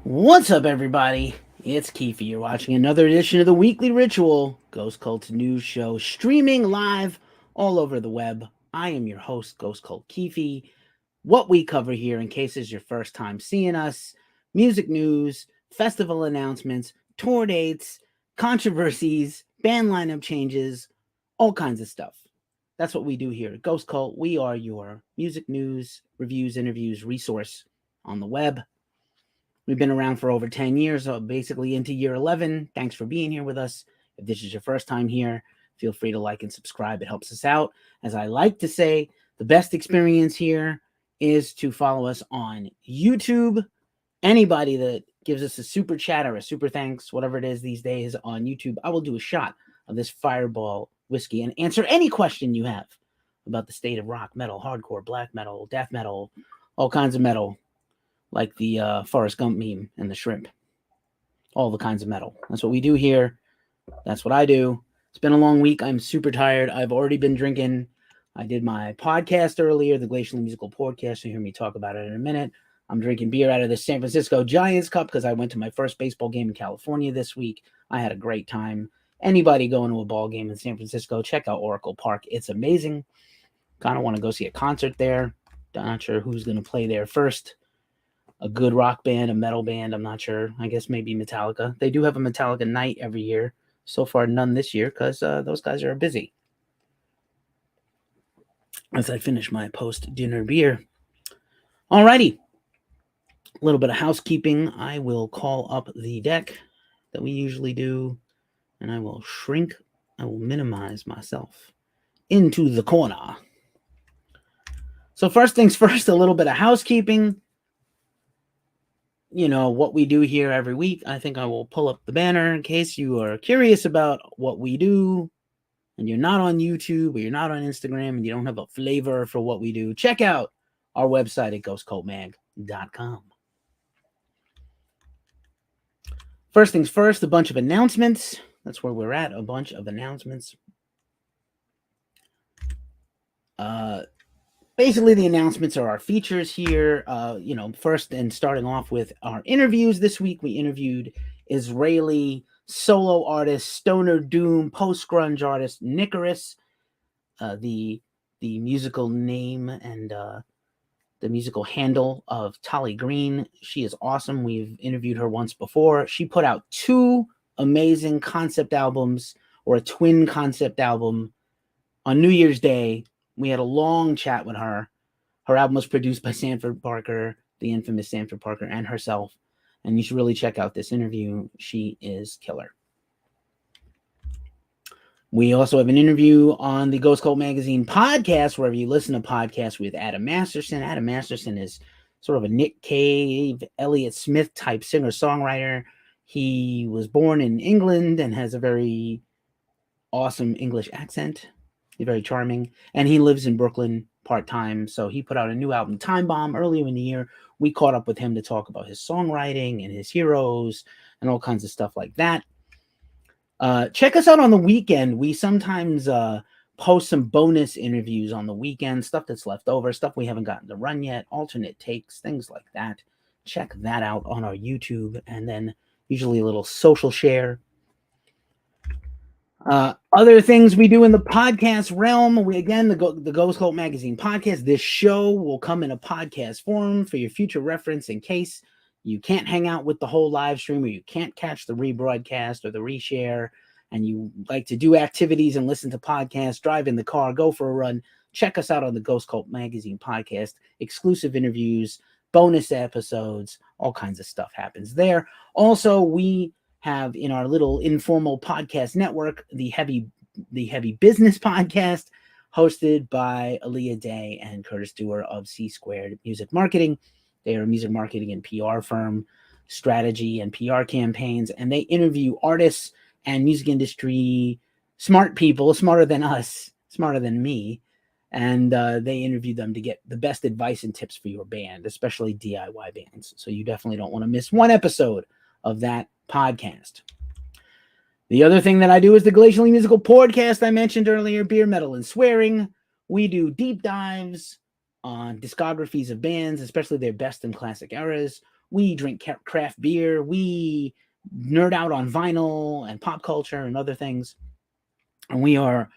What's up, everybody? It's Keefy. You're watching another edition of the Weekly Ritual, Ghost Cult News Show, streaming live all over the web. I am your host, Ghost Cult Keefy. What we cover here, in case it's your first time seeing us, music news, festival announcements, tour dates, controversies, band lineup changes, all kinds of stuff. That's what we do here at Ghost Cult. We are your music news, reviews, interviews, resource on the web. We've been around for over 10 years, so basically into year 11. Thanks for being here with us. If this is your first time here, feel free to like and subscribe. It helps us out. As I like to say, the best experience here is to follow us on YouTube. Anybody that gives us a super chat or a super thanks, whatever it is these days on YouTube, I will do a shot of this Fireball whiskey and answer any question you have about the state of rock, metal, hardcore, black metal, death metal, all kinds of metal. Like the Forrest Gump meme and the shrimp. All the kinds of metal. That's what we do here. That's what I do. It's been a long week. I'm super tired. I've already been drinking. I did my podcast earlier, the Glacially Musical podcast. You'll hear me talk about it in a minute. I'm drinking beer out of the San Francisco Giants cup because I went to my first baseball game in California this week. I had a great time. Anybody going to a ball game in San Francisco, check out Oracle Park. It's amazing. Kind of want to go see a concert there. Not sure who's going to play there first. A good rock band, a metal band, I'm not sure. I guess maybe Metallica. They do have a Metallica night every year. So far, none this year because those guys are busy. As I finish my post-dinner beer. Alrighty. A little bit of housekeeping. I will call up the deck that we usually do, and I will shrink. I will minimize myself into the corner. So first things first, a little bit of housekeeping. You know, what we do here every week. I think I will pull up the banner in case you are curious about what we do and you're not on YouTube or you're not on Instagram and you don't have a flavor for what we do. Check out our website at ghostcultmag.com. First things first, a bunch of announcements. That's where we're at, a bunch of announcements. Basically, the announcements are our features here. First and starting off with our interviews. This week, we interviewed Israeli solo artist, stoner doom, post-grunge artist, Nicarus. The musical name and the musical handle of Tali Green. She is awesome. We've interviewed her once before. She put out 2 amazing concept albums, or a twin concept album, on New Year's Day. We had a long chat with her. Her album was produced by Sanford Parker, the infamous Sanford Parker, and herself. And you should really check out this interview. She is killer. We also have an interview on the Ghost Cult Magazine podcast, wherever you listen to podcasts, with Adam Masterson. Adam Masterson is sort of a Nick Cave, Elliott Smith type singer-songwriter. He was born in England and has a very awesome English accent. He's very charming, and he lives in Brooklyn part-time. So he put out a new album, Time Bomb, earlier in the year. We caught up with him to talk about his songwriting and his heroes and all kinds of stuff like that. Check us out on the weekend. We sometimes post some bonus interviews on the weekend, stuff that's left over, stuff we haven't gotten to run yet, alternate takes, things like that. Check that out on our YouTube, and then usually a little social share. Other things we do in the podcast realm, the Ghost Cult Magazine podcast. This show will come in a podcast form for your future reference in case you can't hang out with the whole live stream, or you can't catch the rebroadcast or the reshare, and you like to do activities and listen to podcasts, drive in the car, go for a run. Check us out on the Ghost Cult Magazine podcast. Exclusive interviews, bonus episodes, all kinds of stuff happens there. Also, we have in our little informal podcast network the heavy business podcast, hosted by Aaliyah Day and Curtis Dewar of C Squared Music Marketing. They are a music marketing and PR firm, strategy and PR campaigns, and they interview artists and music industry smart people, smarter than us, smarter than me, and they interview them to get the best advice and tips for your band, especially DIY bands. So you definitely don't want to miss one episode of that podcast. The other thing that I do is the Glacially Musical podcast I mentioned earlier, Beer, Metal, and Swearing. We do deep dives on discographies of bands, especially their best and classic eras. We drink craft beer. We nerd out on vinyl and pop culture and other things. And we are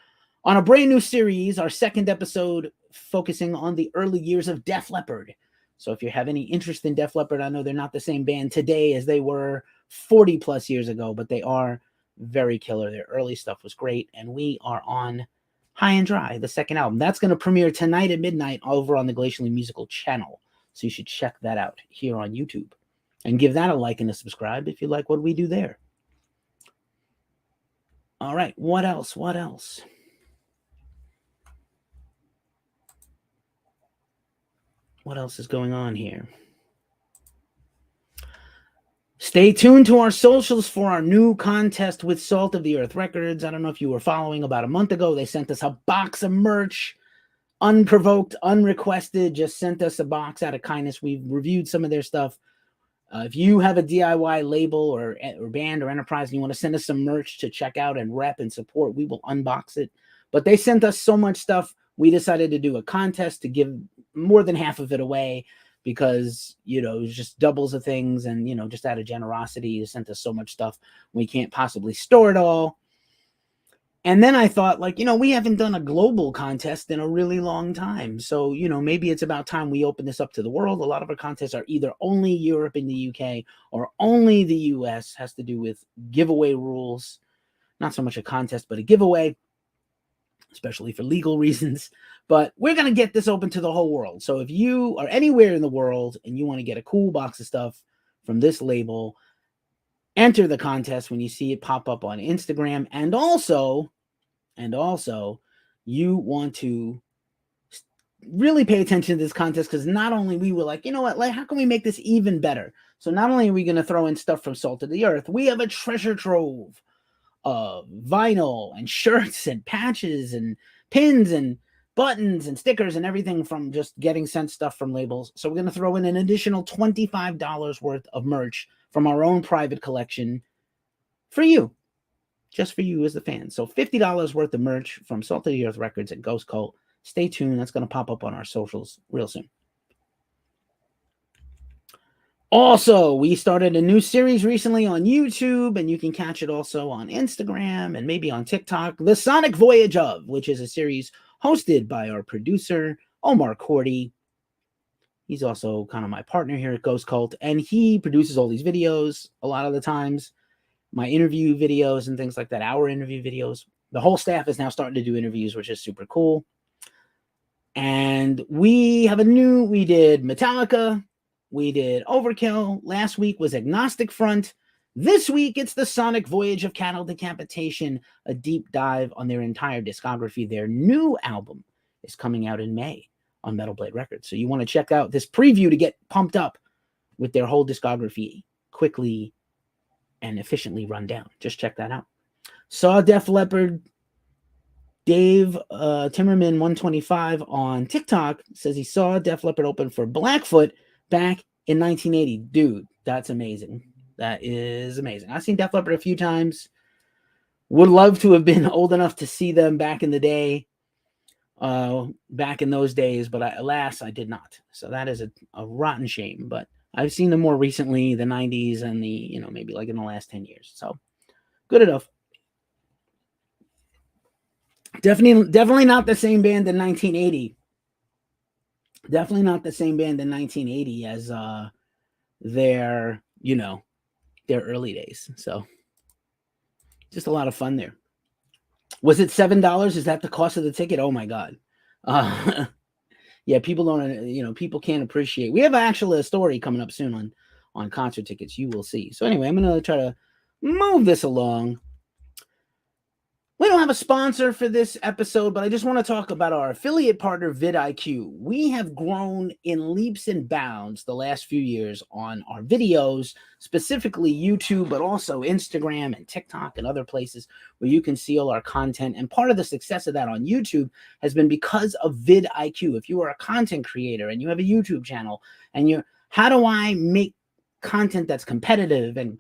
on a brand new series, our second episode, focusing on the early years of Def Leppard. So if you have any interest in Def Leppard, I know they're not the same band today as they were 40 plus years ago, but they are very killer. Their early stuff was great. And we are on High and Dry, the second album. That's going to premiere tonight at midnight over on the Glacially Musical channel. So you should check that out here on YouTube. And give that a like and a subscribe if you like what we do there. All right, what else? What else? What else is going on here? Stay tuned to our socials for our new contest with Salt of the Earth Records. I don't know if you were following. About a month ago, they sent us a box of merch, unprovoked, unrequested, just sent us a box out of kindness. We've reviewed some of their stuff. If you have a DIY label or band or enterprise and you want to send us some merch to check out and rep and support, we will unbox it. But they sent us so much stuff, we decided to do a contest to give more than half of it away because, you know, it was just doubles of things. And, you know, just out of generosity, they sent us so much stuff, we can't possibly store it all. And then I thought, like, you know, we haven't done a global contest in a really long time. So, you know, maybe it's about time we open this up to the world. A lot of our contests are either only Europe and the UK or only the US. Has to do with giveaway rules. Not so much a contest, but a giveaway, especially for legal reasons. But we're going to get this open to the whole world. So if you are anywhere in the world and you want to get a cool box of stuff from this label, enter the contest when you see it pop up on Instagram. And also, you want to really pay attention to this contest because not only we were like, you know what, like, how can we make this even better? So not only are we going to throw in stuff from Salt of the Earth, we have a treasure trove of vinyl and shirts and patches and pins and buttons and stickers and everything from just getting sent stuff from labels. So we're going to throw in an additional $25 worth of merch from our own private collection for you, just for you as the fan. So $50 worth of merch from Salt of the Earth Records and Ghost Cult. Stay tuned. That's going to pop up on our socials real soon. Also, we started a new series recently on YouTube, and you can catch it also on Instagram and maybe on TikTok. The Sonic Voyage of, which is a series hosted by our producer, Omar Cordy. He's also kind of my partner here at Ghost Cult, and he produces all these videos a lot of the times, my interview videos and things like that, our interview videos. The whole staff is now starting to do interviews, which is super cool. And we did Metallica, we did Overkill. Last week was Agnostic Front. This week, it's the Sonic Voyage of Caattle Decapitation, a deep dive on their entire discography. Their new album is coming out in May on Metal Blade Records. So you want to check out this preview to get pumped up with their whole discography quickly and efficiently run down. Just check that out. Saw Def Leppard. Dave Timmerman 125 on TikTok says he saw Def Leppard open for Blackfoot back in 1980. Dude, that's amazing. That is amazing. I've seen Def Leppard a few times. Would love to have been old enough to see them back in the day. Back in those days, but alas, I did not. So that is a rotten shame. But I've seen them more recently, the 90s and the, maybe like in the last 10 years. So good enough. Definitely not the same band in 1980. Definitely not the same band in 1980 as their early days. So just a lot of fun there. Was it $7? Is that the cost of the ticket? Oh my God. Yeah, people don't, people can't appreciate. We have actually a story coming up soon on concert tickets. You will see. So anyway, I'm going to try to move this along. We don't have a sponsor for this episode, but I just want to talk about our affiliate partner, VID IQ. We have grown in leaps and bounds the last few years on our videos, specifically YouTube, but also Instagram and TikTok and other places where you can see all our content. And part of the success of that on YouTube has been because of VID IQ. If you are a content creator and you have a YouTube channel and how do I make content that's competitive and,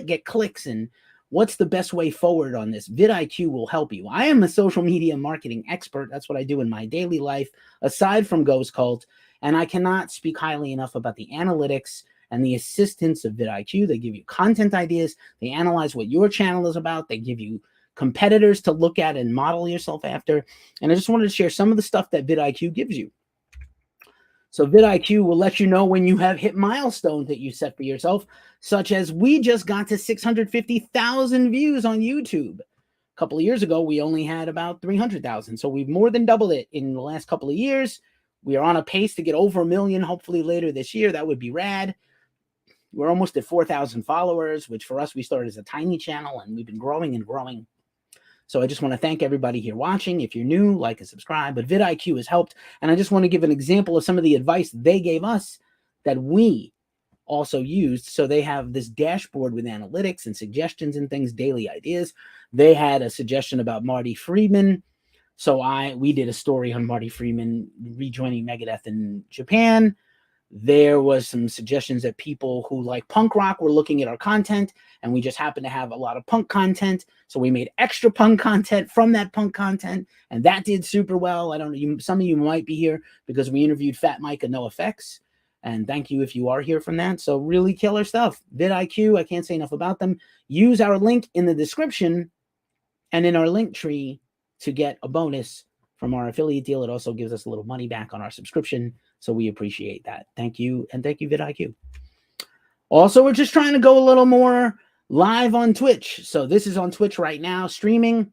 get clicks and what's the best way forward on this? VidIQ will help you. I am a social media marketing expert. That's what I do in my daily life, aside from Ghost Cult. And I cannot speak highly enough about the analytics and the assistance of VidIQ. They give you content ideas. They analyze what your channel is about. They give you competitors to look at and model yourself after. And I just wanted to share some of the stuff that VidIQ gives you. So VidIQ will let you know when you have hit milestones that you set for yourself, such as we just got to 650,000 views on YouTube. A couple of years ago, we only had about 300,000. So we've more than doubled it in the last couple of years. We are on a pace to get over 1 million, hopefully later this year. That would be rad. We're almost at 4,000 followers, which for us, we started as a tiny channel, and we've been growing and growing. So I just want to thank everybody here watching. If you're new, like and subscribe. But VidIQ has helped. And I just want to give an example of some of the advice they gave us that we also used. So they have this dashboard with analytics and suggestions and things, daily ideas. They had a suggestion about Marty Friedman. So we did a story on Marty Friedman rejoining Megadeth in Japan. There was some suggestions that people who like punk rock were looking at our content, and we just happened to have a lot of punk content. So we made extra punk content from that punk content, and that did super well. I don't know, some of you might be here because we interviewed Fat Mike and NoFX. And thank you if you are here from that. So really killer stuff. VidIQ, I can't say enough about them. Use our link in the description and in our link tree to get a bonus from our affiliate deal. It also gives us a little money back on our subscription. So we appreciate that. Thank you. And thank you, VidIQ. Also, we're just trying to go a little more live on Twitch. So this is on Twitch right now, streaming,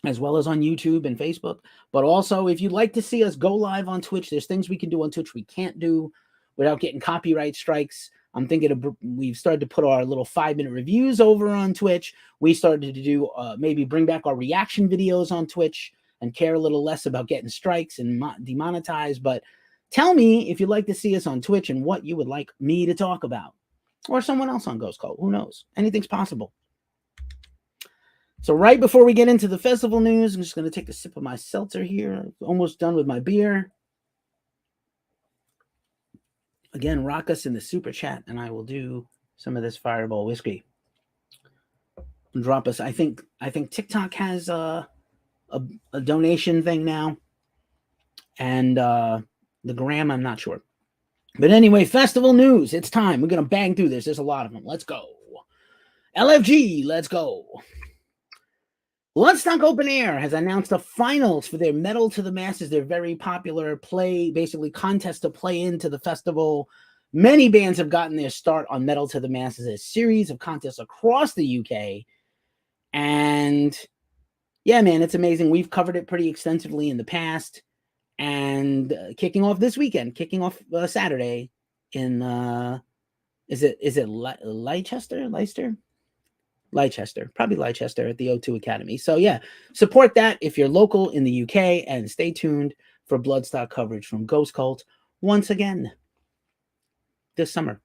as well as on YouTube and Facebook. But also, if you'd like to see us go live on Twitch, there's things we can do on Twitch we can't do without getting copyright strikes. I'm thinking we've started to put our little 5-minute reviews over on Twitch. We started to do maybe bring back our reaction videos on Twitch and care a little less about getting strikes and demonetized. But tell me if you'd like to see us on Twitch and what you would like me to talk about, or someone else on Ghost Cult. Who knows? Anything's possible. So right before we get into the festival news, I'm just going to take a sip of my seltzer here. I'm almost done with my beer. Again, rock us in the super chat, and I will do some of this Fireball whiskey. Drop us. I think TikTok has a donation thing now, and the gram, I'm not sure. But anyway, festival news. It's time. We're gonna bang through this. There's a lot of them. Let's go. LFG. Let's go. Bloodstock Open Air has announced the finals for their Metal to the Masses, their very popular contest to play into the festival. Many bands have gotten their start on Metal to the Masses, a series of contests across the UK. And yeah, man, it's amazing. We've covered it pretty extensively in the past. And kicking off this weekend, Saturday in, is it Leicester? Leicester, probably Leicester at the O2 Academy. So yeah, support that if you're local in the UK, and stay tuned for Bloodstock coverage from Ghost Cult once again this summer.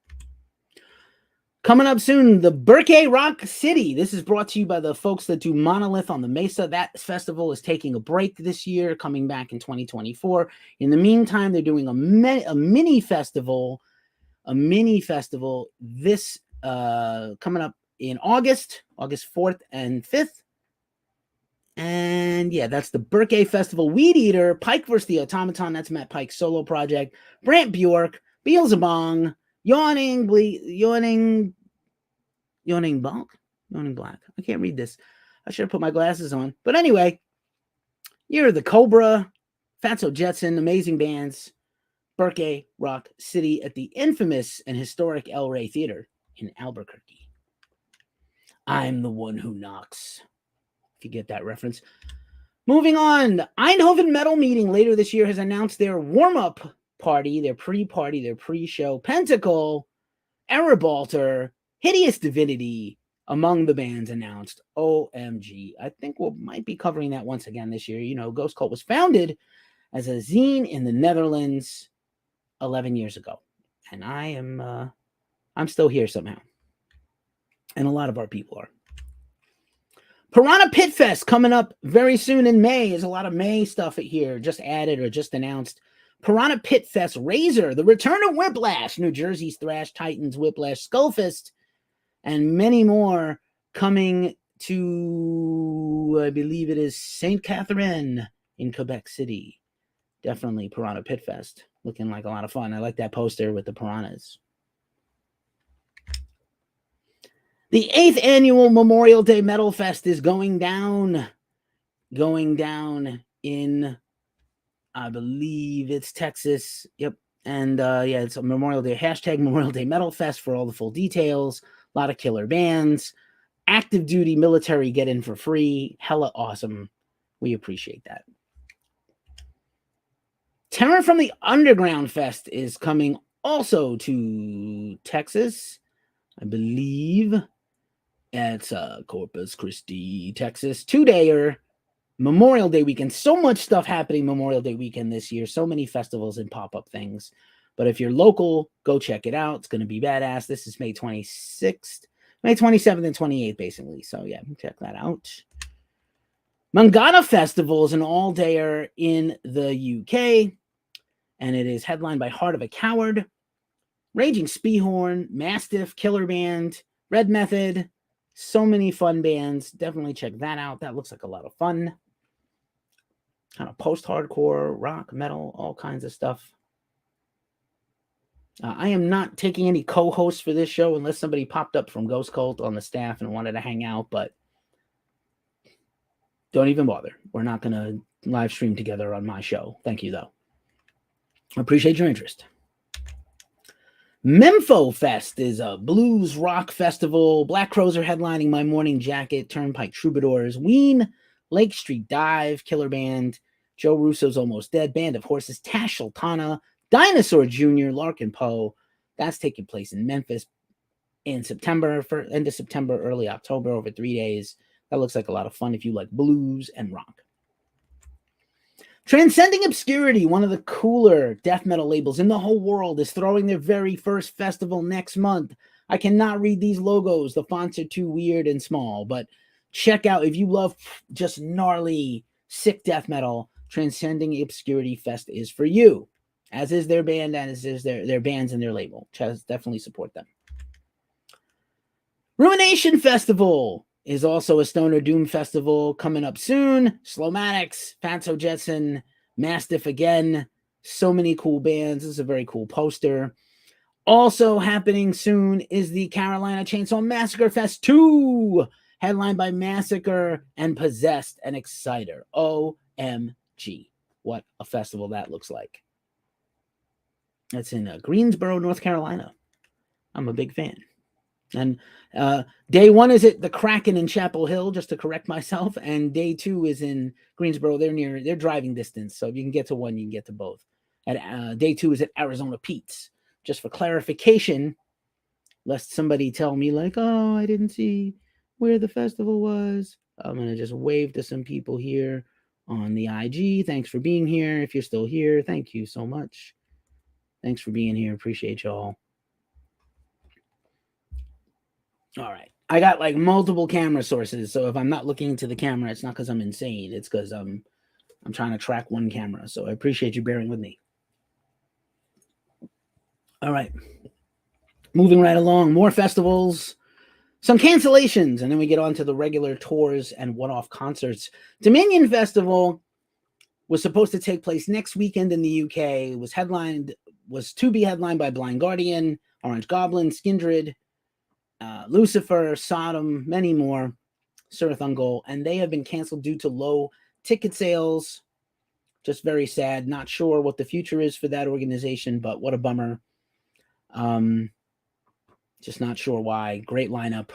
Coming up soon, the Birthday Rock City. This is brought to you by the folks that do Monolith on the Mesa. That festival is taking a break this year, coming back in 2024. In the meantime, they're doing a mini festival this coming up in August 4th and 5th. And yeah, that's the Birthday Festival. Weed Eater, Pike vs. the Automaton, that's Matt Pike's solo project. Brant Bjork, Beelzebong, Yawning Black. I can't read this. I should have put my glasses on. But anyway, you're the Cobra, Fatso Jetson, amazing bands. Birthday Rock City at the infamous and historic El Rey Theater in Albuquerque. I'm the one who knocks, if you get that reference. Moving on, the Eindhoven Metal Meeting later this year has announced their warm-up party, their pre-party, their pre-show. Pentacle, Erebalter, Hideous Divinity among the bands announced. OMG. I think we might be covering that once again this year. You know, Ghost Cult was founded as a zine in the Netherlands 11 years ago. And I'm still here somehow. And a lot of our people are. Piranha Pit Fest coming up very soon in May. There's a lot of May stuff here, just added or just announced. Piranha Pit Fest, Razor, the return of Whiplash, New Jersey's Thrash Titans, Whiplash, Skullfist, and many more coming to, I believe it is St. Catherine in Quebec City. Definitely Piranha Pit Fest. Looking like a lot of fun. I like that poster with the piranhas. The 8th annual Memorial Day Metal Fest is going down in, I believe it's Texas. Yep. And yeah, it's a Memorial Day, hashtag Memorial Day Metal Fest for all the full details. A lot of killer bands. Active duty military get in for free. Hella awesome. We appreciate that. Terror from the Underground Fest is coming also to Texas. I believe it's Corpus Christi, Texas. 2-dayer Memorial Day weekend. So much stuff happening Memorial Day weekend this year. So many festivals and pop-up things. But if you're local, go check it out. It's going to be badass. This is May 26th, May 27th and 28th, basically. So yeah, check that out. Mangana Festival is an all-dayer in the UK, and it is headlined by Heart of a Coward, Raging Speehorn, Mastiff, Killer Band, Red Method. So many fun bands. Definitely check that out. That looks like a lot of fun. Kind of post-hardcore, rock, metal, all kinds of stuff. I am not taking any co-hosts for this show unless somebody popped up from Ghost Cult on the staff and wanted to hang out, but don't even bother. We're not going to live stream together on my show. Thank you, though. I appreciate your interest. Mempho Fest is a blues rock festival. Black Crows are headlining My Morning Jacket, Turnpike Troubadours, Ween, Lake Street Dive, Killer Band, Joe Russo's Almost Dead, Band of Horses, Tash Sultana, Dinosaur Jr., Larkin Poe. That's taking place in Memphis in September, for end of September, early October, over 3 days. That looks like a lot of fun if you like blues and rock. Transcending Obscurity, one of the cooler death metal labels in the whole world, is throwing their very first festival next month. I cannot read these logos. The fonts are too weird and small, but check out, if you love just gnarly, sick death metal, Transcending Obscurity Fest is for you, as is their band, and as is their bands and their label. Definitely support them. Ruination Festival is also a Stoner Doom festival coming up soon. Slowmatics, Fatso Jetson, Mastiff again. So many cool bands. This is a very cool poster. Also happening soon is the Carolina Chainsaw Massacre Fest 2, headlined by Massacre and Possessed and Exciter. OMG. What a festival that looks like. That's in Greensboro, North Carolina. I'm a big fan. And day 1 is at the Kraken in Chapel Hill, just to correct myself. And day 2 is in Greensboro. They're driving distance. So if you can get to one, you can get to both. At day 2 is at Arizona Pete's. Just for clarification, lest somebody tell me like, oh, I didn't see where the festival was. I'm going to just wave to some people here on the IG. Thanks for being here. If you're still here, thank you so much. Thanks for being here. Appreciate y'all. All right. I got like multiple camera sources. So if I'm not looking into the camera, it's not because I'm insane. It's because I'm trying to track one camera. So I appreciate you bearing with me. All right. Moving right along. More festivals. Some cancellations. And then we get on to the regular tours and one-off concerts. Dominion Festival was supposed to take place next weekend in the UK. It was to be headlined by Blind Guardian, Orange Goblin, Skindred, Lucifer, Sodom, many more, Surathungal, and they have been canceled due to low ticket sales. Just very sad. Not sure what the future is for that organization, but what a bummer. Just not sure why. Great lineup,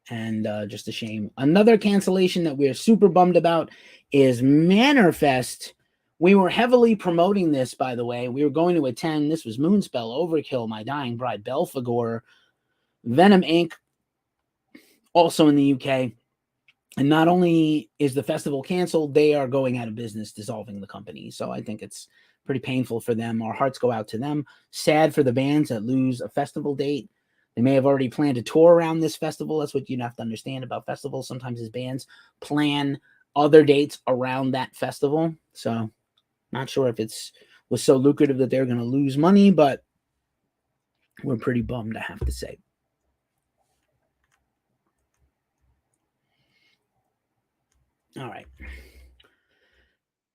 and just a shame. Another cancellation that we're super bummed about is Manor Fest. We were heavily promoting this, by the way. We were going to attend. This was Moonspell, Overkill, My Dying Bride, Belphegor, Venom Inc., also in the UK. And not only is the festival canceled, they are going out of business, dissolving the company. So I think it's pretty painful for them. Our hearts go out to them. Sad for the bands that lose a festival date. They may have already planned a tour around this festival. That's what you have to understand about festivals. Sometimes as bands plan other dates around that festival. So not sure if it's was so lucrative that they're going to lose money, but we're pretty bummed, I have to say. All right.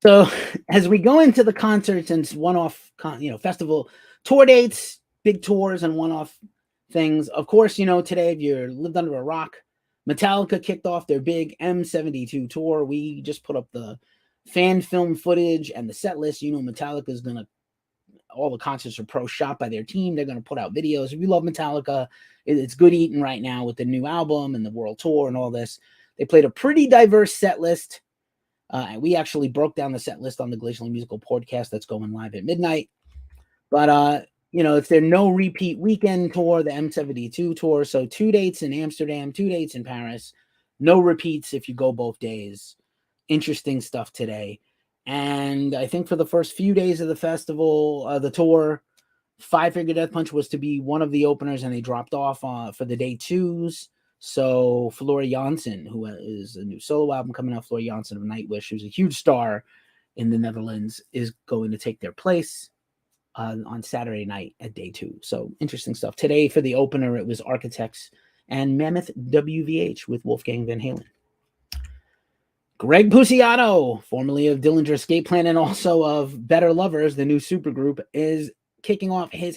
So as we go into the concerts and one-off, festival tour dates, big tours and one-off things. Of course, today, if you lived under a rock, Metallica kicked off their big M72 tour. We just put up the fan film footage and the set list. Metallica is going to, all the concerts are pro-shot by their team. They're going to put out videos. If you love Metallica, it's good eating right now with the new album and the world tour and all this. They played a pretty diverse set list. And we actually broke down the set list on the Glacially Musical podcast that's going live at midnight. But, it's their no repeat weekend tour, the M72 tour. So 2 dates in Amsterdam, 2 dates in Paris, no repeats if you go both days. Interesting stuff today. And I think for the first few days of the festival, the tour, Five Finger Death Punch was to be one of the openers, and they dropped off for the day twos. So Floor Jansen, who is a new solo album coming out, Floor Jansen of Nightwish, who's a huge star in the Netherlands, is going to take their place on Saturday night at day 2. So interesting stuff. Today for the opener, it was Architects and Mammoth WVH with Wolfgang Van Halen. Greg Puciato, formerly of Dillinger Escape Plan and also of Better Lovers, the new supergroup, is kicking off his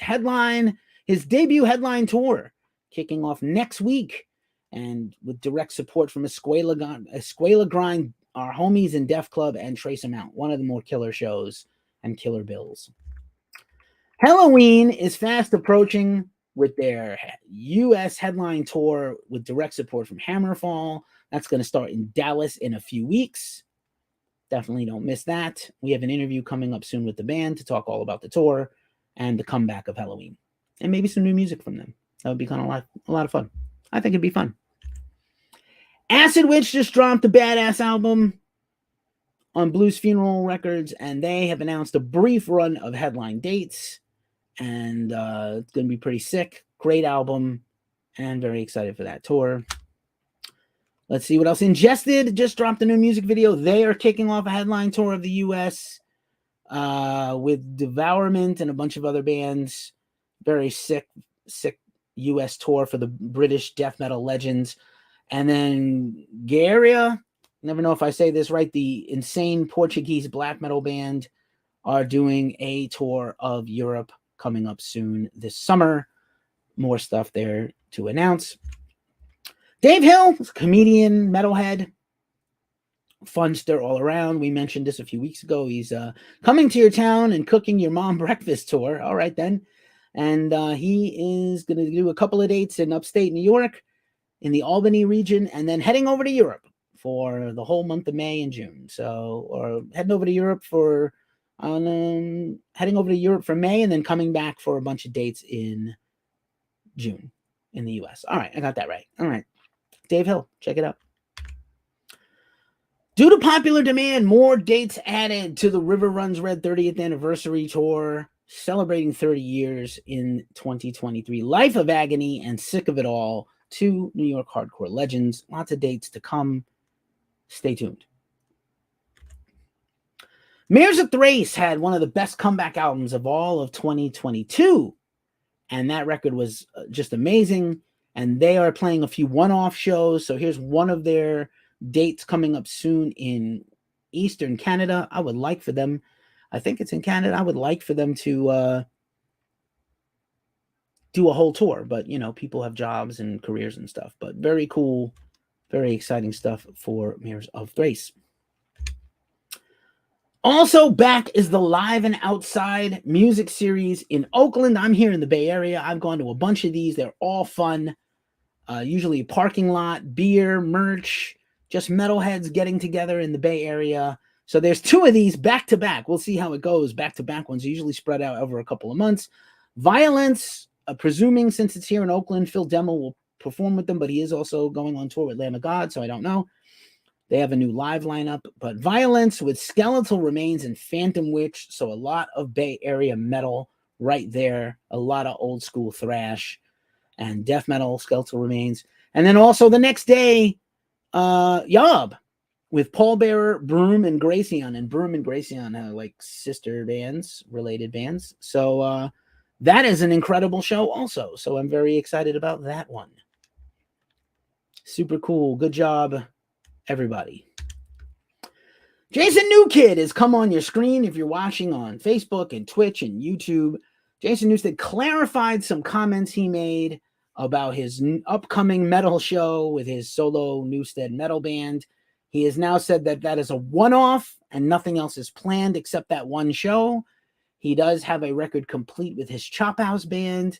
debut headline tour, kicking off next week, and with direct support from Escuela Grind, our homies in Def Club, and Trace Amount, one of the more killer shows and killer bills. Halloween is fast approaching with their U.S. headline tour with direct support from Hammerfall. That's going to start in Dallas in a few weeks. Definitely don't miss that. We have an interview coming up soon with the band to talk all about the tour and the comeback of Halloween, and maybe some new music from them. That would be kind of a lot of fun. I think it'd be fun. Acid Witch just dropped a badass album on Blues Funeral Records, and they have announced a brief run of headline dates, and it's going to be pretty sick. Great album, and very excited for that tour. Let's see what else. Ingested just dropped a new music video. They are kicking off a headline tour of the U.S. With Devourment and a bunch of other bands. Very sick U.S. tour for the British death metal legends. And then Garia, never know if I say this right, the insane Portuguese black metal band, are doing a tour of Europe coming up soon this summer. More stuff there to announce. Dave Hill, comedian, metalhead, funster all around. We mentioned this a few weeks ago. He's coming to your town and cooking your mom breakfast tour. All right, then. And he is going to do a couple of dates in upstate New York, in the Albany region, and then heading over to Europe for the whole month of May and June. Or heading over to Europe for May, and then coming back for a bunch of dates in June in the U.S. All right, I got that right. All right. Dave Hill, check it out. Due to popular demand, more dates added to the River Runs Red 30th anniversary tour, celebrating 30 years in 2023. Life of Agony and Sick of It All, 2 New York hardcore legends. Lots of dates to come. Stay tuned. Mares of Thrace had one of the best comeback albums of all of 2022, and that record was just amazing. And they are playing a few one-off shows. So here's one of their dates coming up soon in Eastern Canada. I would like for them, I think it's in Canada, I would like for them to do a whole tour. But, people have jobs and careers and stuff. But very cool, very exciting stuff for Mares of Thrace. Also back is the Live and Outside music series in Oakland. I'm here in the Bay Area. I've gone to a bunch of these. They're all fun. Usually a parking lot, beer, merch, just metalheads getting together in the Bay Area. So there's 2 of these back to back. We'll see how it goes. Back to back ones usually spread out over a couple of months. Violence, presuming since it's here in Oakland, Phil Demmel will perform with them, but he is also going on tour with Lamb of God, so I don't know. They have a new live lineup, but Violence with Skeletal Remains and Phantom Witch. So a lot of Bay Area metal right there. A lot of old school thrash and death metal, Skeletal Remains. And then also the next day, Yob with Pallbearer, Broom, and Gracian. And Broom and Gracian are like sister bands, related bands. So that is an incredible show also. So I'm very excited about that one. Super cool. Good job, everybody. Jason Newkid has come on your screen if you're watching on Facebook and Twitch and YouTube. Jason Newsted clarified some comments he made about his upcoming metal show with his solo Newstead metal band. He has now said that that is a one-off and nothing else is planned except that one show. He does have a record complete with his Chop House band.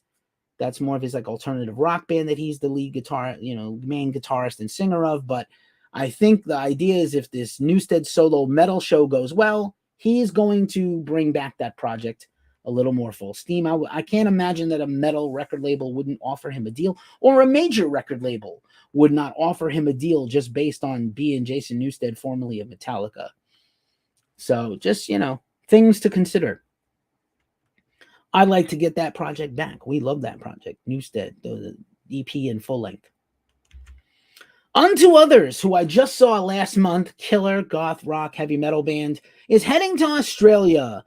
That's more of his like alternative rock band that he's the lead guitar, main guitarist and singer of. But I think the idea is if this Newstead solo metal show goes well, he's going to bring back that project a little more full steam. I can't imagine that a metal record label wouldn't offer him a deal, or a major record label would not offer him a deal just based on being Jason Newstead, formerly of Metallica. So just, things to consider. I'd like to get that project back. We love that project, Newstead, the EP in full length. Unto Others, who I just saw last month, killer goth rock heavy metal band, is heading to Australia.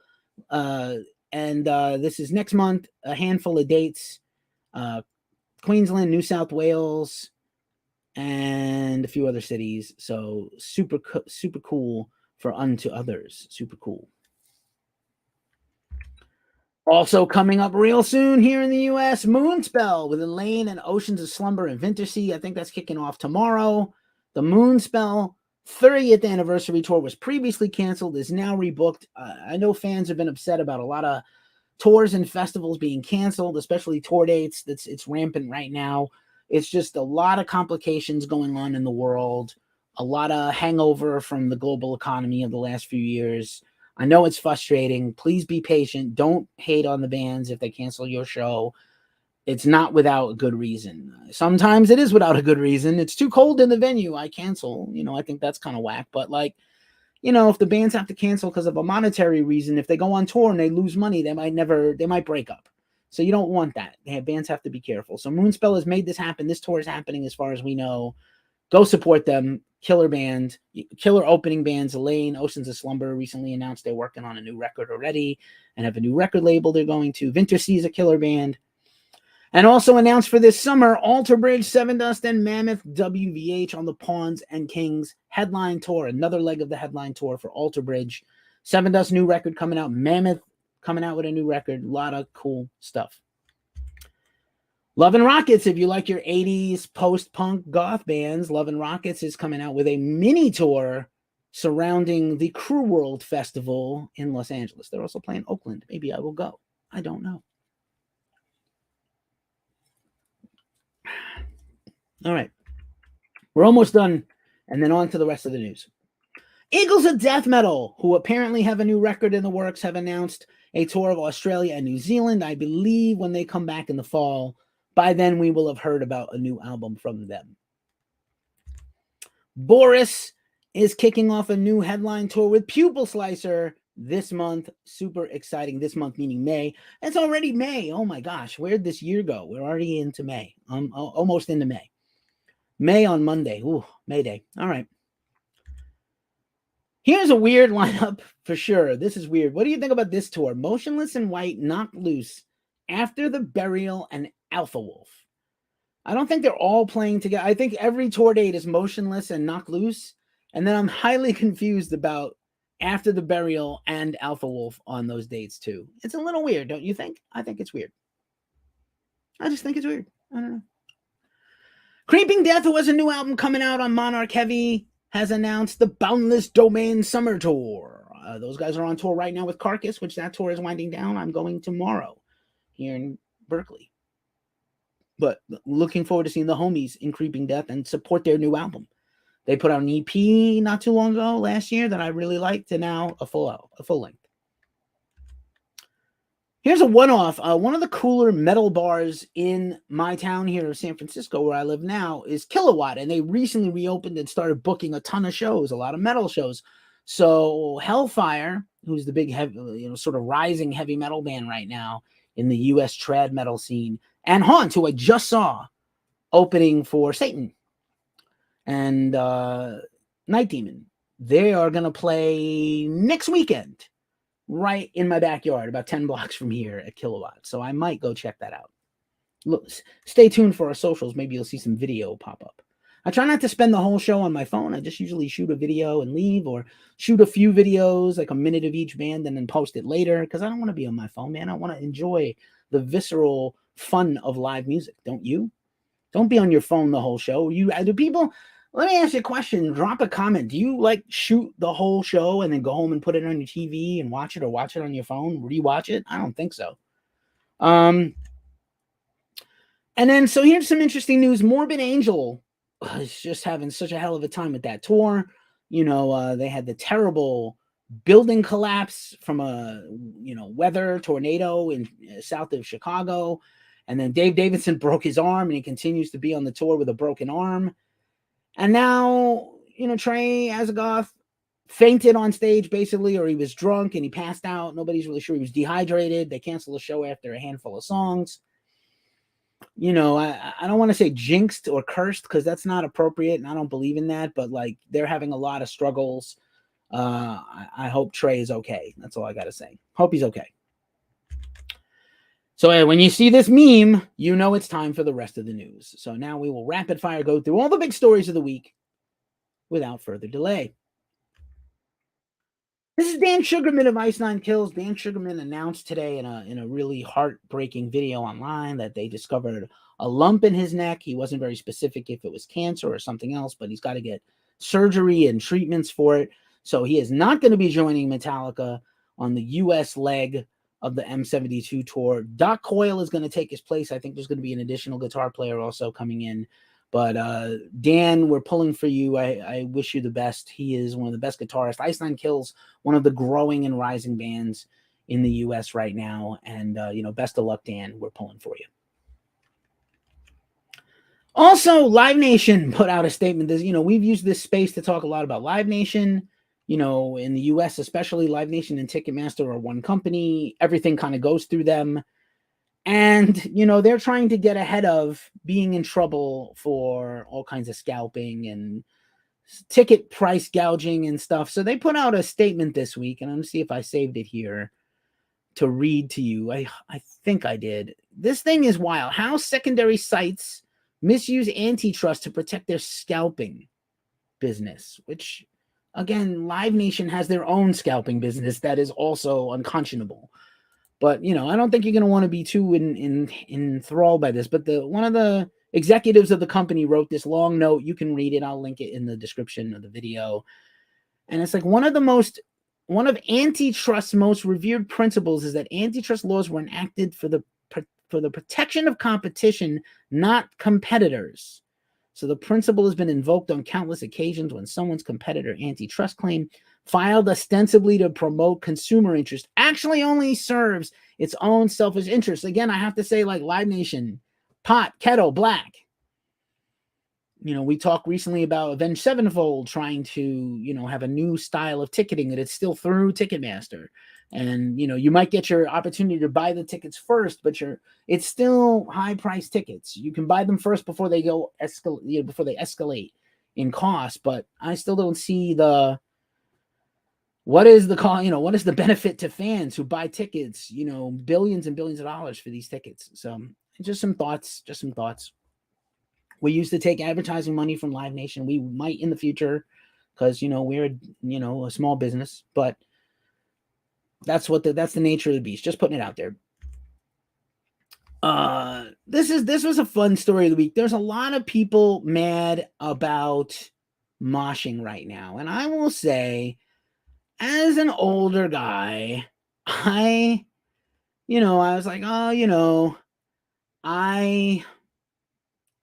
And this is next month, a handful of dates. Queensland, New South Wales, and a few other cities. So super cool for Unto Others. Super cool. Also coming up real soon here in the U.S., Moonspell with Elaine and Oceans of Slumber and Wintersea. I think that's kicking off tomorrow. The Moonspell 30th anniversary tour was previously canceled, is now rebooked. I know fans have been upset about a lot of tours and festivals being canceled, especially tour dates. It's rampant right now. It's just a lot of complications going on in the world, a lot of hangover from the global economy of the last few years. I know it's frustrating. Please be patient. Don't hate on the bands if they cancel your show. It's not without a good reason. Sometimes it is without a good reason. It's too cold in the venue. I cancel. I think that's kind of whack. But if the bands have to cancel because of a monetary reason, if they go on tour and they lose money, they might break up. So you don't want that. Bands have to be careful. So Moonspell has made this happen. This tour is happening as far as we know. Go support them. Killer band, killer opening bands. Elaine, Oceans of Slumber recently announced they're working on a new record already and have a new record label they're going to. Wintersea is a killer band. And also announced for this summer, Alter Bridge, Seven Dust, and Mammoth WVH on the Pawns and Kings headline tour. Another leg of the headline tour for Alter Bridge. Seven Dust new record coming out. Mammoth coming out with a new record. A lot of cool stuff. Love and Rockets, if you like your 80s post-punk goth bands, Love and Rockets is coming out with a mini tour surrounding the Crew World Festival in Los Angeles. They're also playing Oakland. Maybe I will go. I don't know. All right. We're almost done, and then on to the rest of the news. Eagles of Death Metal, who apparently have a new record in the works, have announced a tour of Australia and New Zealand. I believe when they come back in the fall, by then we will have heard about a new album from them. Boris is kicking off a new headline tour with Pupil Slicer this month. Super exciting. This month meaning May. It's already May. Oh my gosh. Where'd this year go? We're already into May. Almost into May. May on Monday. Ooh, May Day. All right. Here's a weird lineup for sure. This is weird. What do you think about this tour? Motionless in White, Knocked Loose, After the Burial, and Alpha Wolf. I don't think they're all playing together. I think every tour date is Motionless and Knocked Loose. And then I'm highly confused about After the Burial and Alpha Wolf on those dates too. It's a little weird, don't you think? I think it's weird. I just think it's weird. I don't know. Creeping Death, who has a new album coming out on Monarch Heavy, has announced the Boundless Domain Summer Tour. Those guys are on tour right now with Carcass, which that tour is winding down. I'm going tomorrow here in Berkeley. But looking forward to seeing the homies in Creeping Death and support their new album. They put out an EP not too long ago, last year, that I really liked, and now a full length. Here's a one-off. One of the cooler metal bars in my town here in San Francisco, where I live now, is Kilowatt, and they recently reopened and started booking a ton of shows, a lot of metal shows. So Hellfire, who's the big, heavy, sort of rising heavy metal band right now in the U.S. trad metal scene, and Haunt, who I just saw opening for Satan and Night Demon, they are going to play next weekend right in my backyard, about 10 blocks from here at Kilowatt. So I might go check that out. Look, stay tuned for our socials. Maybe you'll see some video pop up. I try not to spend the whole show on my phone. I just usually shoot a video and leave, or shoot a few videos, like a minute of each band, and then post it later, because I don't want to be on my phone, man. I want to enjoy the visceral fun of live music. Don't you? Don't be on your phone the whole show. Do people? Let me ask you a question. Drop a comment. Do you like shoot the whole show and then go home and put it on your TV and watch it, or watch it on your phone? Rewatch it? I don't think so. And then so here's some interesting news. Morbid Angel is just having such a hell of a time with that tour. They had the terrible building collapse from a weather tornado in south of Chicago. And then Dave Davidson broke his arm, and he continues to be on the tour with a broken arm. And now, Trey Azagoth fainted on stage, basically, or he was drunk and he passed out. Nobody's really sure. He was dehydrated. They canceled the show after a handful of songs. I don't want to say jinxed or cursed, because that's not appropriate, and I don't believe in that. But, they're having a lot of struggles. I hope Trey is okay. That's all I got to say. Hope he's okay. So when you see this meme, it's time for the rest of the news. So now we will rapid fire go through all the big stories of the week without further delay. This is Dan Sugarman of Ice Nine Kills. Dan Sugarman announced today in a really heartbreaking video online that they discovered a lump in his neck. He wasn't very specific if it was cancer or something else, but he's got to get surgery and treatments for it. So he is not going to be joining Metallica on the U.S. leg of the M72 tour. Doc Coyle is going to take his place. I think there's going to be an additional guitar player also coming in. But Dan, we're pulling for you. I wish you the best. He is one of the best guitarists. Ice Nine Kills, one of the growing and rising bands in the U.S. right now. And, best of luck, Dan. We're pulling for you. Also, Live Nation put out a statement. We've used this space to talk a lot about Live Nation. In the U.S. especially, Live Nation and Ticketmaster are one company. Everything kind of goes through them. And, they're trying to get ahead of being in trouble for all kinds of scalping and ticket price gouging and stuff. So they put out a statement this week, and I'm going to see if I saved it here to read to you. I think I did. This thing is wild. How secondary sites misuse antitrust to protect their scalping business, which... Again, Live Nation has their own scalping business that is also unconscionable. But, I don't think you're going to want to be too enthralled by this. But one of the executives of the company wrote this long note. You can read it. I'll link it in the description of the video. And it's like one of antitrust's most revered principles is that antitrust laws were enacted for the protection of competition, not competitors. So the principle has been invoked on countless occasions when someone's competitor antitrust claim, filed ostensibly to promote consumer interest, actually only serves its own selfish interests. Again, I have to say, like Live Nation, pot, kettle, black. We talked recently about Avenged Sevenfold trying to, have a new style of ticketing that it's still through Ticketmaster. And, you might get your opportunity to buy the tickets first, but it's still high price tickets. You can buy them first before they escalate in cost. But I still don't see what is the benefit to fans who buy tickets, billions and billions of dollars for these tickets. So just some thoughts. We used to take advertising money from Live Nation. We might in the future because, we're, a small business, but that's the nature of the beast. Just putting it out there. This was a fun story of the week. There's a lot of people mad about moshing right now. And I will say, as an older guy, I was like, I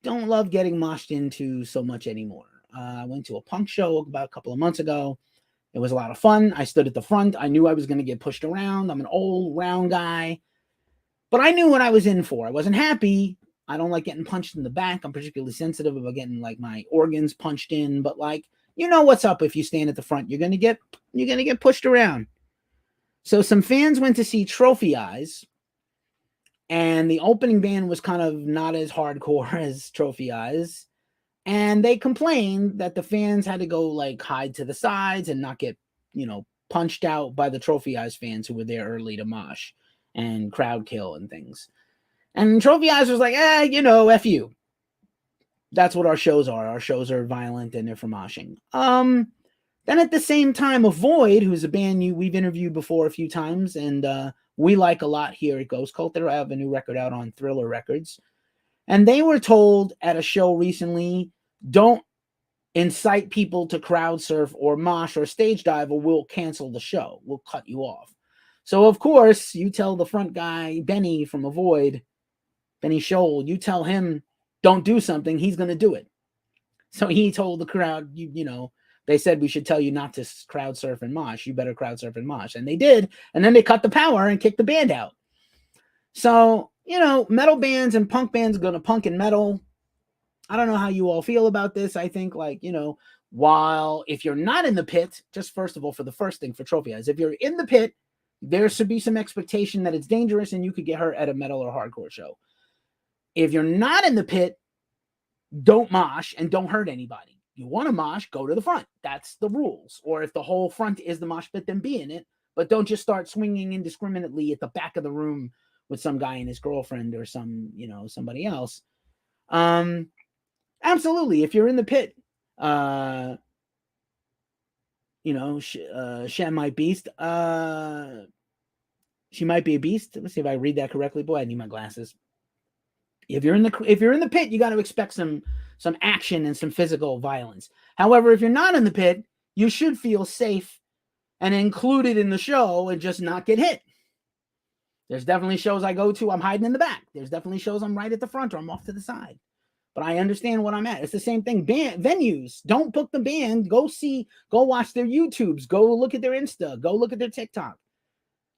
don't love getting moshed into so much anymore. I went to a punk show about a couple of months ago. It was a lot of fun. I stood at the front. I knew I was going to get pushed around. I'm an old, round guy. But I knew what I was in for. I wasn't happy. I don't like getting punched in the back. I'm particularly sensitive about getting my organs punched in. But what's up if you stand at the front. You're gonna get pushed around. So some fans went to see Trophy Eyes. And the opening band was kind of not as hardcore as Trophy Eyes. And they complained that the fans had to go hide to the sides and not get, punched out by the Trophy Eyes fans who were there early to mosh and crowd kill and things. And Trophy Eyes was like, F you. That's what our shows are. Our shows are violent and they're for moshing. Then at the same time, Void, who's a band we've interviewed before a few times, and we like a lot here at Ghost Cult. They have a new record out on Thriller Records. And they were told at a show recently, don't incite people to crowd surf or mosh or stage dive, or we'll cancel the show. We'll cut you off. So, of course, you tell the front guy, Benny from Void, Benny Scholl, you tell him, don't do something, he's going to do it. So he told the crowd, you know, they said we should tell you not to crowd surf and mosh. You better crowd surf and mosh. And they did. And then they cut the power and kicked the band out. So, you know, metal bands and punk bands are going to punk and metal. I don't know how you all feel about this. I think, like, you know, while if you're not in the pit, just first of all, for the first thing for Trophy Eyes, if you're in the pit, there should be some expectation that it's dangerous and you could get hurt at a metal or hardcore show. If you're not in the pit, don't mosh and don't hurt anybody. You want to mosh, go to the front. That's the rules. Or if the whole front is the mosh pit, then be in it. But don't just start swinging indiscriminately at the back of the room with some guy and his girlfriend or some, you know, somebody else. Absolutely. If you're in the pit, you know, Shem might beast. She might be a beast. Let's see if I read that correctly. Boy, I need my glasses. If you're in the pit, you got to expect some action and some physical violence. However, if you're not in the pit, you should feel safe and included in the show and just not get hit. There's definitely shows I go to, I'm hiding in the back. There's definitely shows I'm right at the front or I'm off to the side. But I understand what I'm at. It's the same thing. Venues, don't book the band. Go watch their YouTubes. Go look at their Insta. Go look at their TikTok.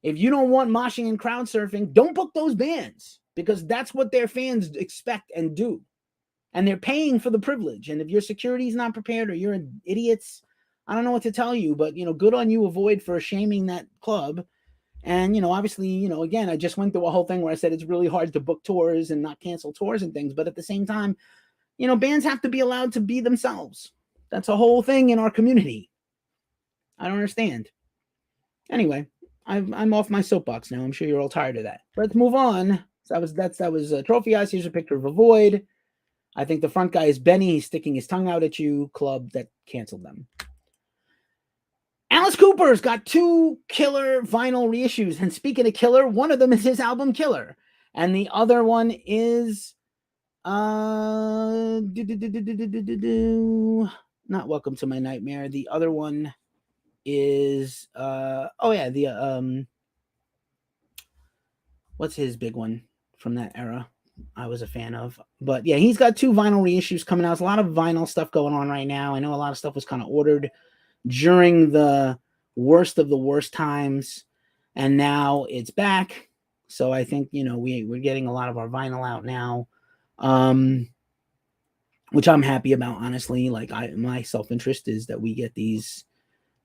If you don't want moshing and crowd surfing, don't book those bands, because that's what their fans expect and do. And they're paying for the privilege. And if your security is not prepared or you're idiots, I don't know what to tell you. But, you know, good on you, Void, for shaming that club. And, you know, obviously, you know, again, I just went through a whole thing where I said it's really hard to book tours and not cancel tours and things. But at the same time, you know, bands have to be allowed to be themselves. That's a whole thing in our community. I don't understand. Anyway, I'm off my soapbox now. I'm sure you're all tired of that. Let's move on. So that was Trophy Eyes. Here's a picture of a Void. I think the front guy is Benny. He's sticking his tongue out at you. Club that canceled them. Alice Cooper's got 2 killer vinyl reissues. And speaking of killer, one of them is his album Killer. And the other one is not Welcome to My Nightmare. The other one is what's his big one from that era I was a fan of. But yeah, he's got 2 vinyl reissues coming out. There's a lot of vinyl stuff going on right now. I know a lot of stuff was kind of ordered during the worst of the worst times, and now it's back. So I think, you know, we're getting a lot of our vinyl out now, which I'm happy about, honestly. Like, my self-interest is that we get these,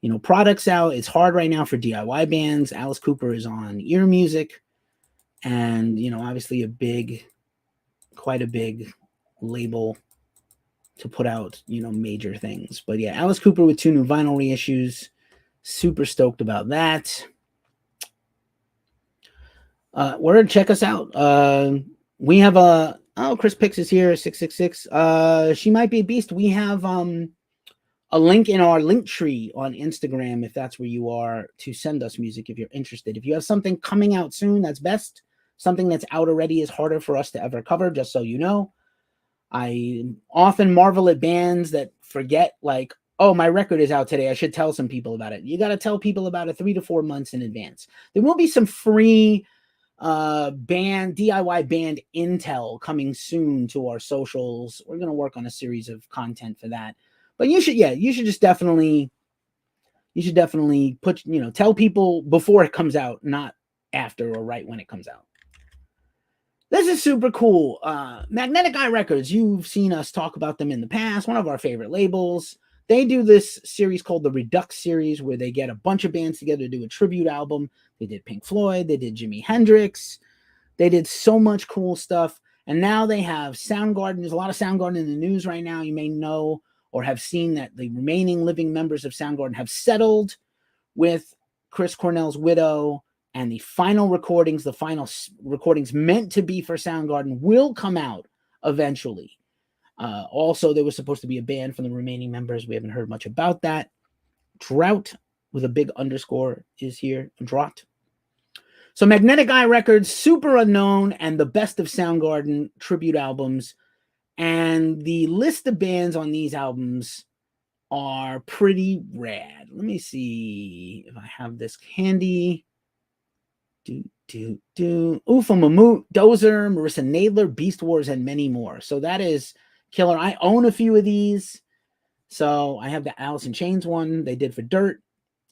you know, products out. It's hard right now for DIY bands. Alice Cooper is on Ear Music, and, you know, obviously quite a big label to put out, you know, major things. But yeah, Alice Cooper with 2 new vinyl reissues. Super stoked about that. Word, check us out. We have Chris Pix is here, 666. She might be a beast. We have a link in our link tree on Instagram, if that's where you are, to send us music if you're interested. If you have something coming out soon, that's best. Something that's out already is harder for us to ever cover, just so you know. I often marvel at bands that forget, like, oh, my record is out today, I should tell some people about it. You got to tell people about it 3 to 4 months in advance. There will be some free DIY band intel coming soon to our socials. We're going to work on a series of content for that. But you should definitely put, you know, tell people before it comes out, not after or right when it comes out. This is super cool. Magnetic Eye Records, you've seen us talk about them in the past, one of our favorite labels. They do this series called the Redux series, where they get a bunch of bands together to do a tribute album. They did Pink Floyd, they did Jimi Hendrix, they did so much cool stuff. And now they have Soundgarden. There's a lot of Soundgarden in the news right now. You may know or have seen that the remaining living members of Soundgarden have settled with Chris Cornell's widow. And the final recordings meant to be for Soundgarden will come out eventually. Also, there was supposed to be a band from the remaining members. We haven't heard much about that. Drought with a big underscore is here. Drought. So Magnetic Eye Records, Super Unknown, and the Best of Soundgarden tribute albums. And the list of bands on these albums are pretty rad. Let me see if I have this handy. Ufa Mammoet, Dozer, Marissa Nadler, Beast Wars, and many more. So that is killer. I own a few of these. So I have the Alice in Chains one they did for Dirt,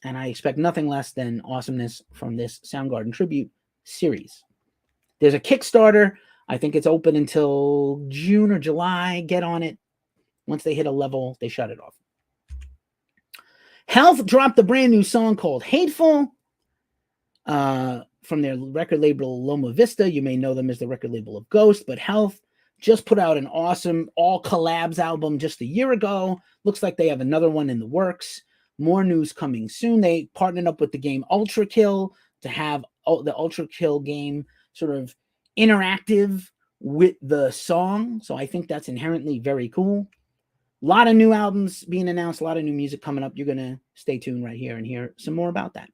and I expect nothing less than awesomeness from this Soundgarden tribute series. There's a Kickstarter. I think it's open until June or July. Get on it. Once they hit a level, they shut it off. Health dropped a brand new song called Hateful from their record label Loma Vista. You may know them as the record label of Ghost, but Health just put out an awesome all collabs album just a year ago. Looks like they have another one in the works. More news coming soon. They partnered up with the game Ultra Kill to have the Ultra Kill game sort of interactive with the song. So I think that's inherently very cool. A lot of new albums being announced, a lot of new music coming up. You're going to stay tuned right here and hear some more about that.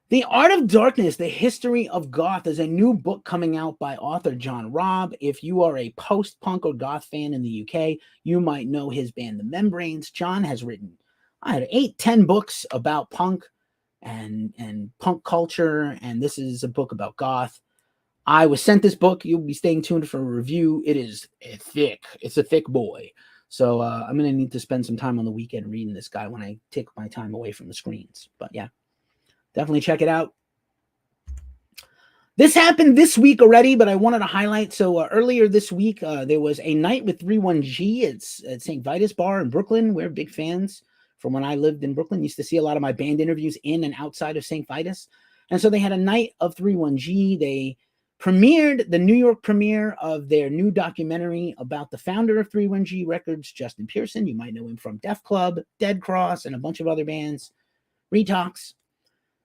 The Art of Darkness, The History of Goth is a new book coming out by author John Robb. If you are a post-punk or goth fan in the UK, you might know his band The Membranes. John has written 8-10 books about punk and punk culture, and this is a book about goth. I was sent this book. You'll be staying tuned for a review. It is thick. It's a thick boy. So I'm going to need to spend some time on the weekend reading this guy when I take my time away from the screens. But yeah. Definitely check it out. This happened this week already, but I wanted to highlight. So earlier this week, there was a night with 31G at St. Vitus Bar in Brooklyn. We're big fans. From when I lived in Brooklyn, used to see a lot of my band interviews in and outside of St. Vitus. And so they had a night of 31G. They premiered the New York premiere of their new documentary about the founder of 31G Records, Justin Pearson. You might know him from Def Club, Dead Cross, and a bunch of other bands. Retox.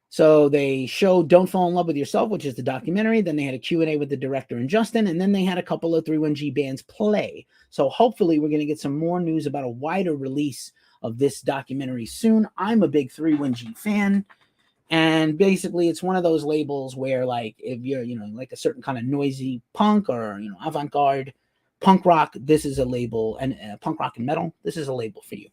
So they showed Don't Fall in Love with Yourself, which is the documentary. Then they had a Q&A with the director and Justin. And then they had a couple of 31G bands play. So hopefully we're going to get some more news about a wider release of this documentary soon. I'm a big 31G fan. And basically it's one of those labels where, like, if you're, like a certain kind of noisy punk or, avant-garde punk rock, this is a label. And punk rock and metal, this is a label for you.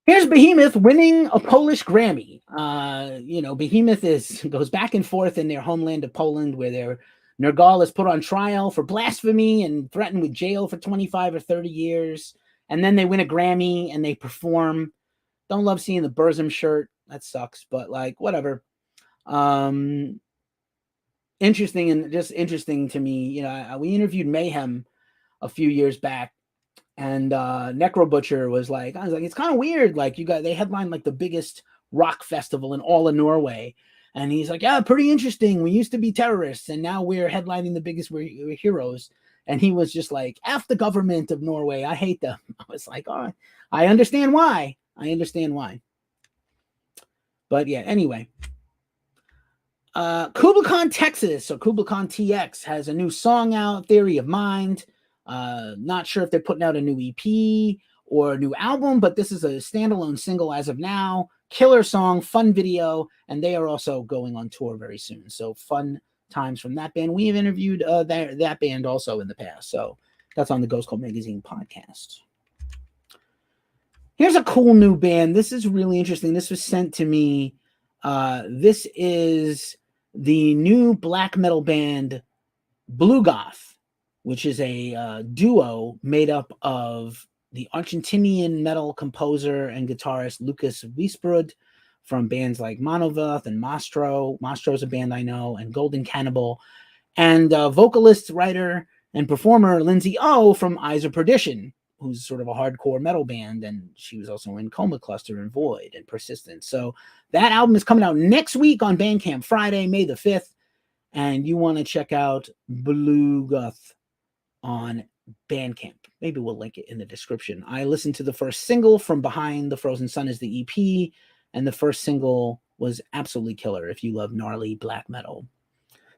Here's Behemoth winning a Polish Grammy. Behemoth goes back and forth in their homeland of Poland, where their Nergal is put on trial for blasphemy and threatened with jail for 25 or 30 years. And then they win a Grammy and they perform. Don't love seeing the Burzum shirt. That sucks, but like, whatever. Interesting, and just interesting to me. We interviewed Mayhem a few years back. And Necro Butcher was like, it's kind of weird. Like, they headlined like the biggest rock festival in all of Norway. And he's like, yeah, pretty interesting. We used to be terrorists and now we're headlining the biggest, we're heroes. And he was just like, F the government of Norway. I hate them. I was like, oh, I understand why. But yeah, anyway. Kubla Khan Texas, or Kubla Khan TX, has a new song out, Theory of Mind. Not sure if they're putting out a new EP or a new album, but this is a standalone single as of now. Killer song, fun video, and they are also going on tour very soon. So fun times from that band. We have interviewed that band also in the past. So that's on the Ghost Cult Magazine podcast. Here's a cool new band. This is really interesting. This was sent to me. This is the new black metal band Blue Goth, which is a duo made up of the Argentinian metal composer and guitarist Lucas Wiesbrud from bands like Monovath and Mastro. Mastro's a band I know, and Golden Cannibal, and vocalist, writer, and performer Lindsay O from Eyes of Perdition, who's sort of a hardcore metal band, and she was also in Coma Cluster and Void and Persistence. So that album is coming out next week on Bandcamp, Friday, May the 5th, and you want to check out Blue Goth on Bandcamp. Maybe we'll link it in the description. I listened to the first single from Behind the Frozen Sun is the EP, and the first single was absolutely killer if you love gnarly black metal.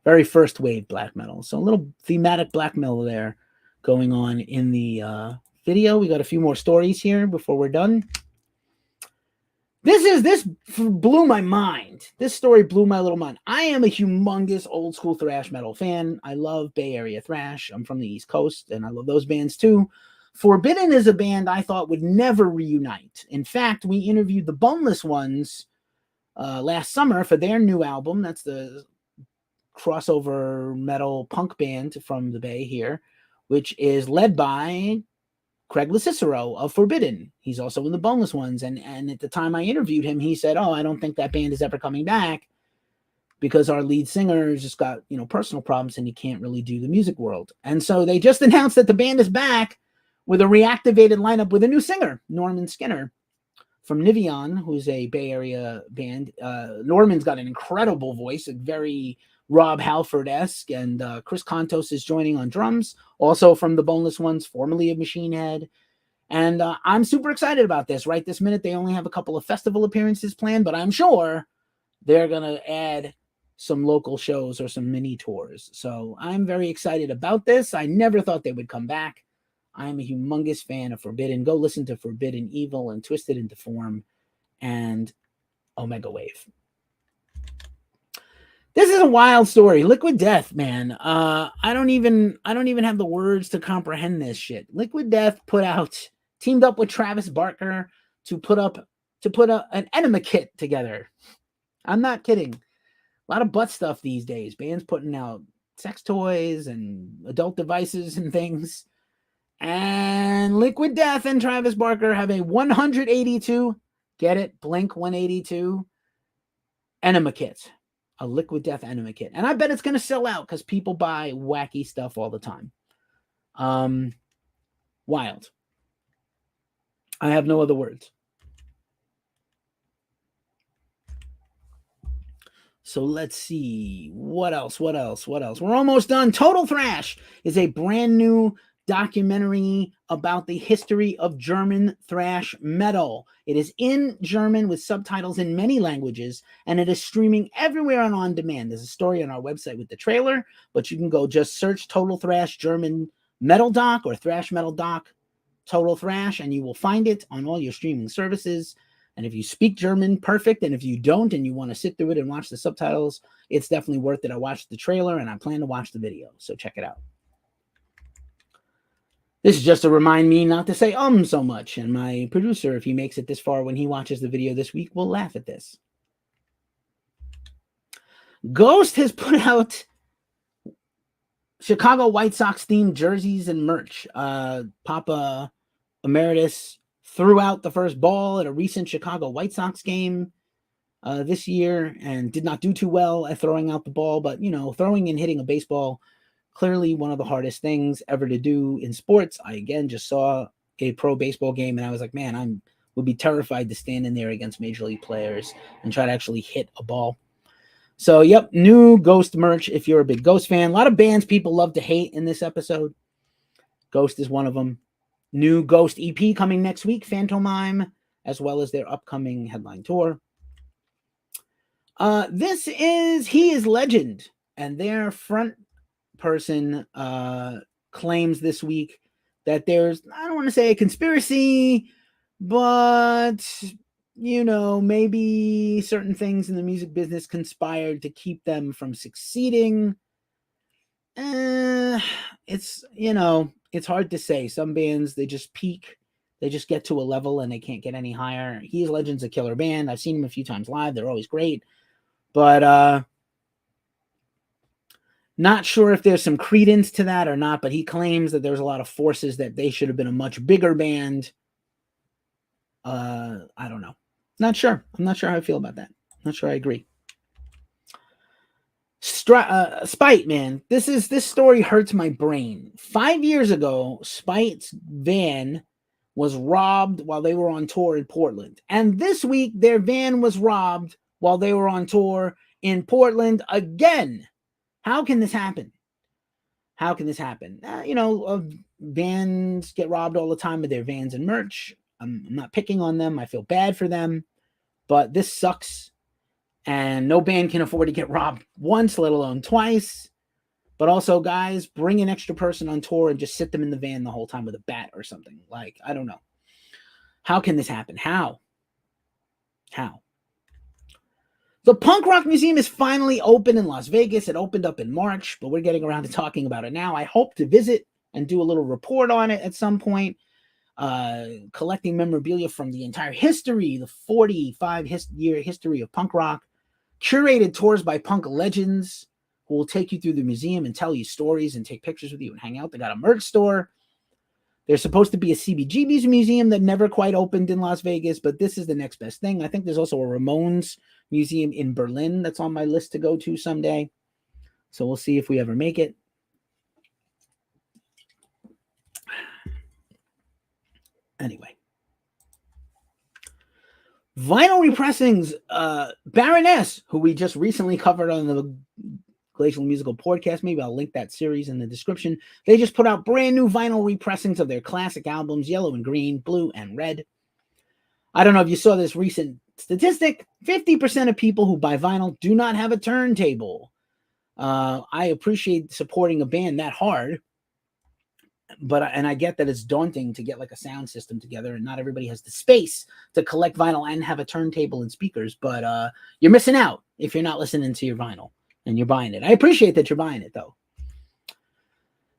Very first wave black metal. So a little thematic black metal there going on in the video. We got a few more stories here before we're done. This blew my mind. This story blew my little mind. I am a humongous old school thrash metal fan. I love Bay Area thrash. I'm from the East Coast, and I love those bands too. Forbidden is a band I thought would never reunite. In fact, we interviewed the Boneless Ones last summer for their new album. That's the crossover metal punk band from the Bay here, which is led by Craig LaCicero of Forbidden. He's also in the Boneless Ones. And at the time I interviewed him, he said, I don't think that band is ever coming back because our lead singer just got, personal problems and he can't really do the music world. And so they just announced that the band is back with a reactivated lineup with a new singer, Norman Skinner from Nivion, who's a Bay Area band. Norman's got an incredible voice, a very Rob Halford-esque, and Chris Contos is joining on drums, also from the Boneless Ones, formerly of Machine Head. And I'm super excited about this. Right this minute, they only have a couple of festival appearances planned, but I'm sure they're going to add some local shows or some mini tours. So I'm very excited about this. I never thought they would come back. I'm a humongous fan of Forbidden. Go listen to Forbidden Evil and Twisted into Form and Omega Wave. This is a wild story. Liquid Death, man. I don't even have the words to comprehend this shit. Liquid Death teamed up with Travis Barker to put an enema kit together. I'm not kidding. A lot of butt stuff these days. Bands putting out sex toys and adult devices and things. And Liquid Death and Travis Barker have a 182, get it, Blink 182 enema kit. A Liquid Death enema kit. And I bet it's going to sell out because people buy wacky stuff all the time. Wild. I have no other words. So let's see. What else? We're almost done. Total Thrash is a brand new documentary about the history of German thrash metal. It is in German with subtitles in many languages, and it is streaming everywhere and on demand. There's a story on our website with the trailer, but you can go just search Total Thrash German Metal Doc or Thrash Metal Doc Total Thrash, and you will find it on all your streaming services. And if you speak German, perfect. And if you don't and you want to sit through it and watch the subtitles, it's definitely worth it. I watched the trailer and I plan to watch the video, so check it out. This is just to remind me not to say so much. And my producer, if he makes it this far when he watches the video this week, will laugh at this. Ghost has put out Chicago White Sox themed jerseys and merch. Papa Emeritus threw out the first ball at a recent Chicago White Sox game this year and did not do too well at throwing out the ball. But, throwing and hitting a baseball, clearly one of the hardest things ever to do in sports. I, again, just saw a pro baseball game, and I was like, man, I would be terrified to stand in there against major league players and try to actually hit a ball. So, yep, new Ghost merch if you're a big Ghost fan. A lot of bands people love to hate in this episode. Ghost is one of them. New Ghost EP coming next week, Phantomime, as well as their upcoming headline tour. This is He Is Legend, and their front person claims this week that there's, I don't want to say a conspiracy, but maybe certain things in the music business conspired to keep them from succeeding. It's hard to say. Some bands, they just peak, they just get to a level and they can't get any higher. He Is Legend's a killer band. I've seen them a few times live. They're always great, but not sure if there's some credence to that or not, but he claims that there's a lot of forces that they should have been a much bigger band. I don't know. Not sure. I'm not sure how I feel about that. Not sure I agree. Spite, man. This story hurts my brain. 5 years ago, Spite's van was robbed while they were on tour in Portland. And this week, their van was robbed while they were on tour in Portland again. How can this happen? Bands get robbed all the time with their vans and merch. I'm not picking on them. I feel bad for them. But this sucks. And no band can afford to get robbed once, let alone twice. But also, guys, bring an extra person on tour and just sit them in the van the whole time with a bat or something. Like, I don't know. How can this happen? How? How? The Punk Rock Museum is finally open in Las Vegas. It opened up in March, but we're getting around to talking about it now. I hope to visit and do a little report on it at some point, collecting memorabilia from the entire history, the 45-year history of punk rock, curated tours by punk legends who will take you through the museum and tell you stories and take pictures with you and hang out. They got a merch store. There's supposed to be a CBGB's museum that never quite opened in Las Vegas, but this is the next best thing. I think there's also a Ramones museum in Berlin that's on my list to go to someday. So we'll see if we ever make it. Anyway. Vinyl repressings, Baroness, who we just recently covered on the Glacially Musical podcast. Maybe I'll link that series in the description. They just put out brand new vinyl repressings of their classic albums, Yellow and Green, Blue and Red. I don't know if you saw this recent statistic. 50% of people who buy vinyl do not have a turntable. I appreciate supporting a band that hard, but I get that it's daunting to get like a sound system together, and not everybody has the space to collect vinyl and have a turntable and speakers. But you're missing out if you're not listening to your vinyl and you're buying it. I appreciate that you're buying it, though.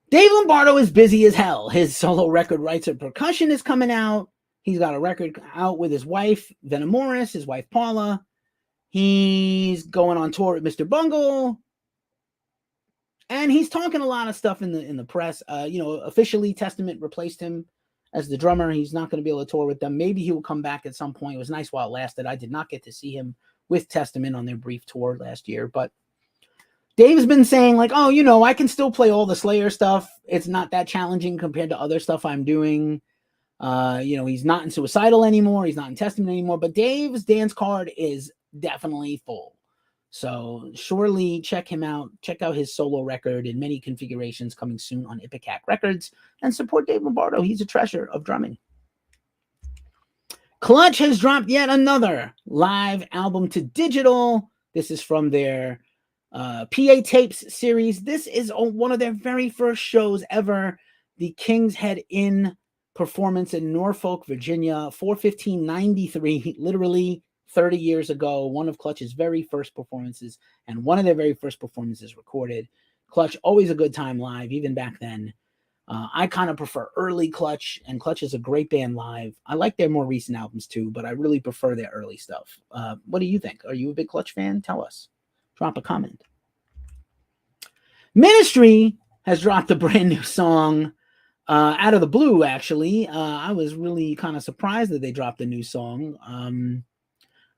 Dave Lombardo is busy as hell. His solo record, Rights of Percussion, is coming out. He's got a record out with his wife, Venna Morris, his wife, Paula. He's going on tour with Mr. Bungle. And he's talking a lot of stuff in the press. Officially, Testament replaced him as the drummer. He's not going to be able to tour with them. Maybe he will come back at some point. It was nice while it lasted. I did not get to see him with Testament on their brief tour last year, but Dave's been saying, like, I can still play all the Slayer stuff. It's not that challenging compared to other stuff I'm doing. He's not in Suicidal anymore. He's not in Testament anymore. But Dave's dance card is definitely full. So surely check him out. Check out his solo record in many configurations coming soon on Ipecac Records. And support Dave Lombardo. He's a treasure of drumming. Clutch has dropped yet another live album to digital. This is from their PA Tapes series. This is one of their very first shows ever. The King's Head Inn performance in Norfolk, Virginia, 4/15/93, literally 30 years ago. One of Clutch's very first performances, and one of their very first performances recorded. Clutch, always a good time live, even back then. I kind of prefer early Clutch, and Clutch is a great band live. I like their more recent albums too, but I really prefer their early stuff. What do you think? Are you a big Clutch fan? Tell us. Drop a comment. Ministry has dropped a brand new song out of the blue, actually. I was really kind of surprised that they dropped a new song.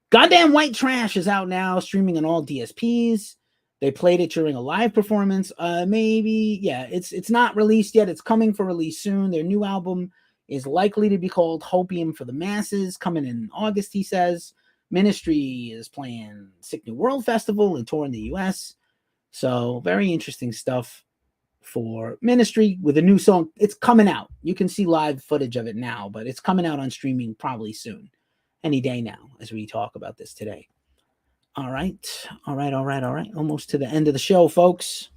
Goddamn White Trash is out now, streaming on all DSPs. They played it during a live performance. It's not released yet. It's coming for release soon. Their new album is likely to be called Hopium for the Masses, coming in August, he says. Ministry is playing Sick New World Festival and tour in the US. So very interesting stuff for Ministry with a new song. It's coming out. You can see live footage of it now, but it's coming out on streaming probably soon. Any day now, as we talk about this today. All right. Almost to the end of the show, folks.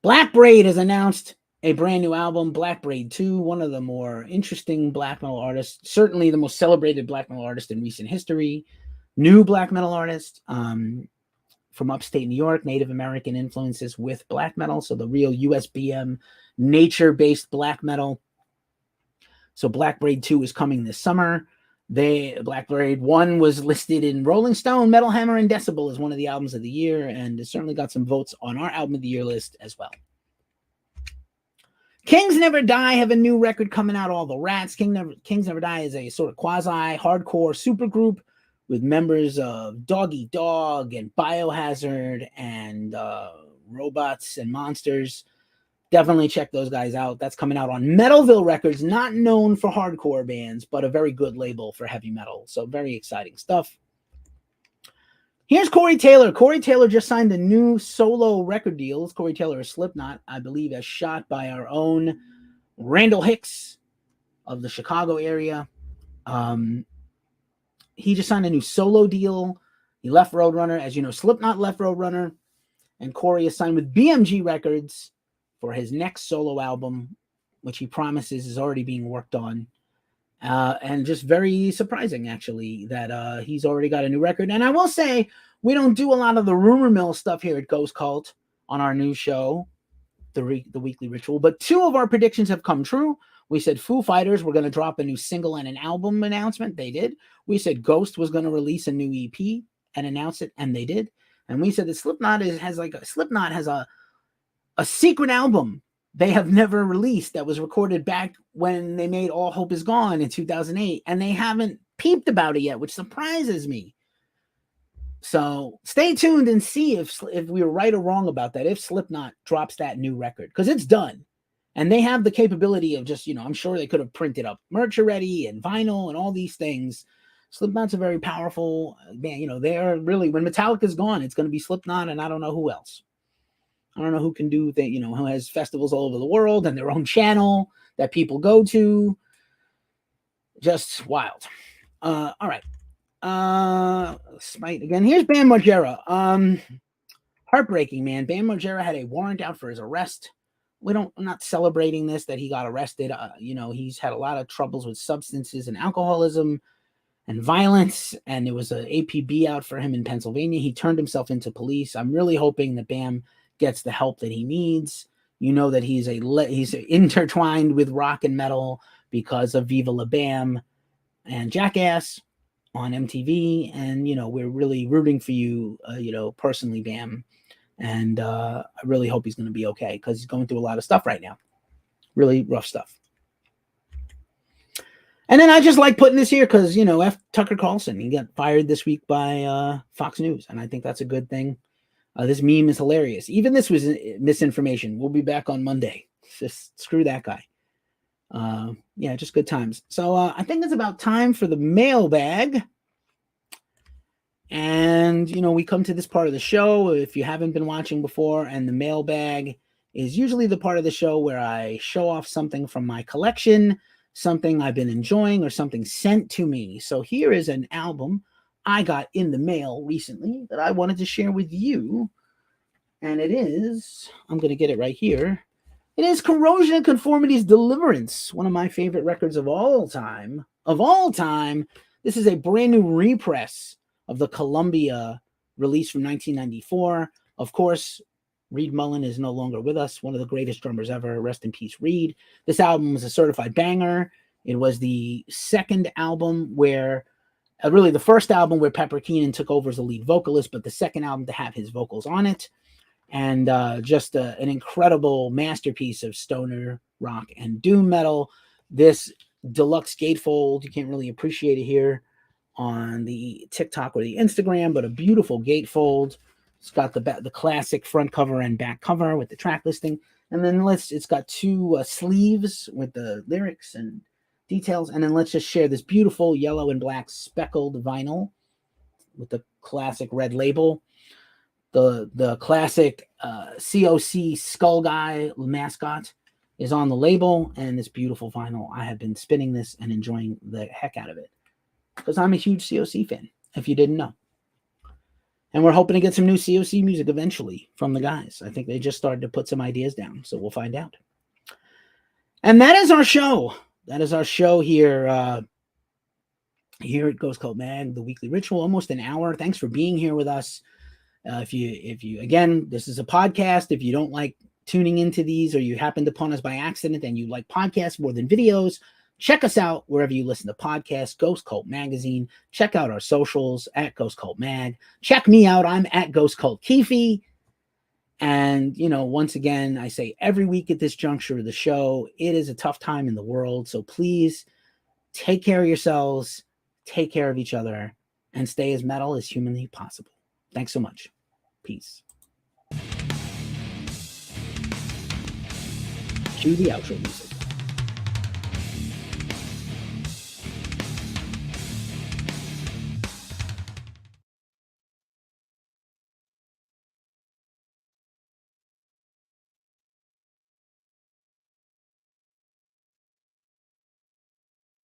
Black Braid has announced a brand new album, Black Braid 2, one of the more interesting black metal artists, certainly the most celebrated black metal artist in recent history. New black metal artist from upstate New York, Native American influences with black metal. So the real USBM nature-based black metal. So Black Braid 2 is coming this summer. Black Braid 1 was listed in Rolling Stone, Metal Hammer, and Decibel as one of the albums of the year, and it certainly got some votes on our album of the year list as well. Kings Never Die have a new record coming out, All the Rats. Kings Never Die is a sort of quasi-hardcore supergroup with members of Dog Eat Dog and Biohazard and Robots and Monsters. Definitely check those guys out. That's coming out on Metalville Records, not known for hardcore bands, but a very good label for heavy metal. So very exciting stuff. Here's Corey Taylor. Corey Taylor just signed a new solo record deal. Corey Taylor is Slipknot, I believe, as shot by our own Randall Hicks of the Chicago area. He just signed a new solo deal. He left Roadrunner. As you know, Slipknot left Roadrunner. And Corey is signed with BMG Records for his next solo album, which he promises is already being worked on. And just very surprising, actually, that he's already got a new record. And I will say, we don't do a lot of the rumor mill stuff here at Ghost Cult on our new show, the Weekly Ritual. But 2 of our predictions have come true. We said Foo Fighters were going to drop a new single and an album announcement. They did. We said Ghost was going to release a new EP and announce it, and they did. And we said that Slipknot has a secret album they have never released that was recorded back when they made All Hope Is Gone in 2008, and they haven't peeped about it yet, which surprises me. So stay tuned and see if we were right or wrong about that, if Slipknot drops that new record, because it's done. And they have the capability of just, I'm sure they could have printed up merch already and vinyl and all these things. Slipknot's a very powerful band. They're really, when Metallica's gone, it's going to be Slipknot, and I don't know who else. I don't know who can do that, who has festivals all over the world and their own channel that people go to. Just wild. All right. Smite again. Here's Bam Margera. Heartbreaking, man. Bam Margera had a warrant out for his arrest. I'm not celebrating this, that he got arrested. He's had a lot of troubles with substances and alcoholism and violence, and there was an APB out for him in Pennsylvania. He turned himself into police. I'm really hoping that Bam gets the help that he needs. That he's intertwined with rock and metal because of Viva La Bam and Jackass on MTV, and we're really rooting for you, personally, Bam. And I really hope he's going to be okay, because he's going through a lot of stuff right now, really rough stuff. And then I just like putting this here because F. Tucker Carlson, he got fired this week by Fox News, and I think that's a good thing. This meme is hilarious. Even this was misinformation. We'll be back on Monday. Just screw that guy. Just good times. So I think it's about time for the mailbag. And, we come to this part of the show, if you haven't been watching before, and the mailbag is usually the part of the show where I show off something from my collection, something I've been enjoying, or something sent to me. So here is an album I got in the mail recently that I wanted to share with you. And it is, I'm going to get it right here. It is Corrosion and Conformity's Deliverance, one of my favorite records of all time. This is a brand new repress of the Columbia release from 1994. Of course, Reed Mullen is no longer with us, one of the greatest drummers ever. Rest in peace, Reed. This album was a certified banger. It was the second album where, really the first album where Pepper Keenan took over as the lead vocalist, but the second album to have his vocals on it. And just an incredible masterpiece of stoner rock and doom metal. This deluxe gatefold, you can't really appreciate it here on the TikTok or the Instagram, but a beautiful gatefold. It's got the classic front cover and back cover with the track listing. And then it's got 2 sleeves with the lyrics and details. And then let's just share this beautiful yellow and black speckled vinyl with the classic red label. The classic COC Skull Guy mascot is on the label, and this beautiful vinyl. I have been spinning this and enjoying the heck out of it because I'm a huge COC fan, if you didn't know. And we're hoping to get some new COC music eventually from the guys. I think they just started to put some ideas down, so we'll find out. And that is our show. That is our show here here at Ghost Cult Mag, the Weekly Ritual, almost an hour. Thanks for being here with us. If you again, this is a podcast. If you don't like tuning into these, or you happened upon us by accident and you like podcasts more than videos, check us out wherever you listen to podcasts. Ghost Cult Magazine. Check out our socials at Ghost Cult Mag. Check me out. I'm at Ghost Cult Keefy. And once again, I say every week at this juncture of the show, it is a tough time in the world. So please take care of yourselves, take care of each other, and stay as metal as humanly possible. Thanks so much. Peace. Cue the outro music.